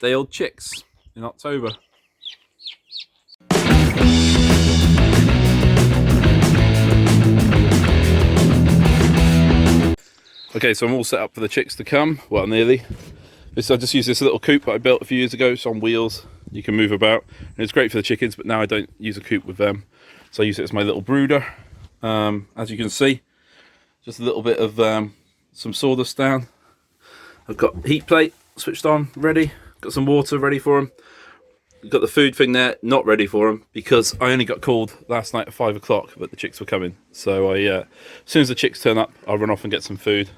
day-old chicks in October. Okay, so I'm all set up for the chicks to come. Well, nearly. I just used this little coop that I built a few years ago. It's on wheels. You can move about. And it's great for the chickens, but now I don't use a coop with them. So I use it as my little brooder. As you can see, just a little bit of some sawdust down. I've got heat plate switched on, ready. Got some water ready for them. Got the food thing there, not ready for them because I only got called last night at 5 o'clock, but the chicks were coming. So as soon as the chicks turn up, I'll run off and get some food.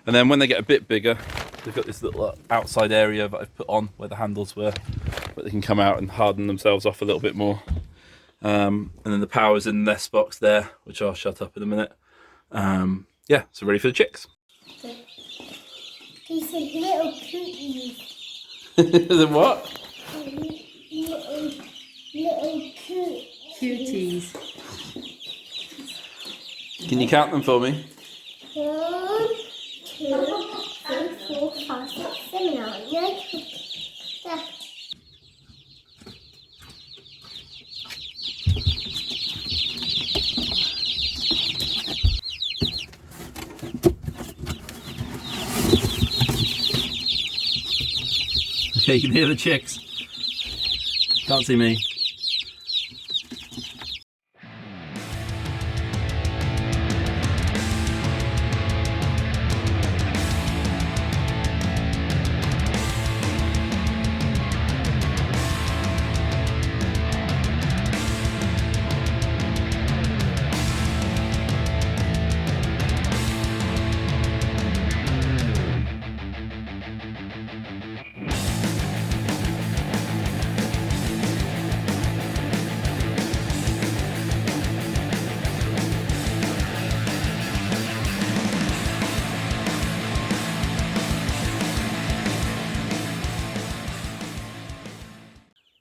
And then when they get a bit bigger, they've got this little outside area that I've put on where the handles were, but they can come out and harden themselves off a little bit more. And then the power's in the nest box there, which I'll shut up in a minute. Yeah, so ready for the chicks. These are little cooties. The what? Little Cuties. Can you count them for me? 1, 2, 3, 4, 5, 6, 7, 8, 9, 10. Okay, you can hear the chicks. Can't see me.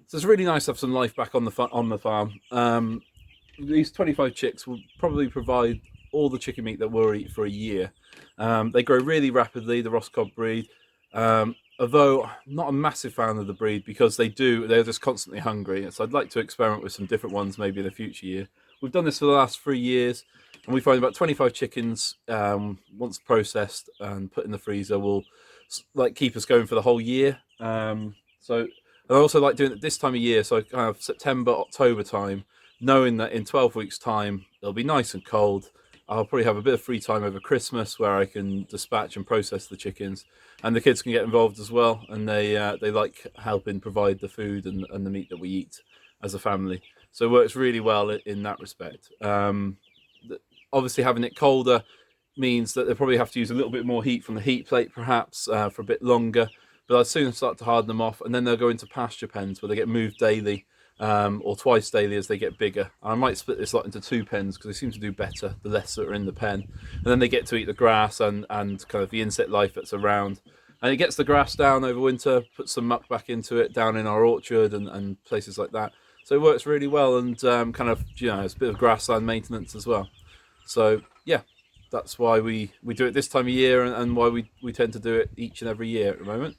So it's really nice to have some life back on the farm. These 25 chicks will probably provide all the chicken meat that we'll eat for a year. They grow really rapidly, the Roscob breed. Although I'm not a massive fan of the breed because they're just constantly hungry. So I'd like to experiment with some different ones maybe in a future year. We've done this for the last 3 years, and we find about 25 chickens, once processed and put in the freezer, will keep us going for the whole year. And I also like doing it this time of year, so kind of September, October time, knowing that in 12 weeks' time, it'll be nice and cold. I'll probably have a bit of free time over Christmas where I can dispatch and process the chickens, and the kids can get involved as well, and they like helping provide the food and the meat that we eat as a family. So it works really well in that respect. Obviously, having it colder means that they probably have to use a little bit more heat from the heat plate, perhaps, for a bit longer. But I'll soon start to harden them off, and then they'll go into pasture pens where they get moved daily, or twice daily as they get bigger. And I might split this lot into 2 pens because they seem to do better the less that are in the pen. And then they get to eat the grass and kind of the insect life that's around. And it gets the grass down over winter, puts some muck back into it down in our orchard and places like that. So it works really well, and kind of, it's a bit of grassland maintenance as well. So yeah, that's why we do it this time of year, and why we tend to do it each and every year at the moment.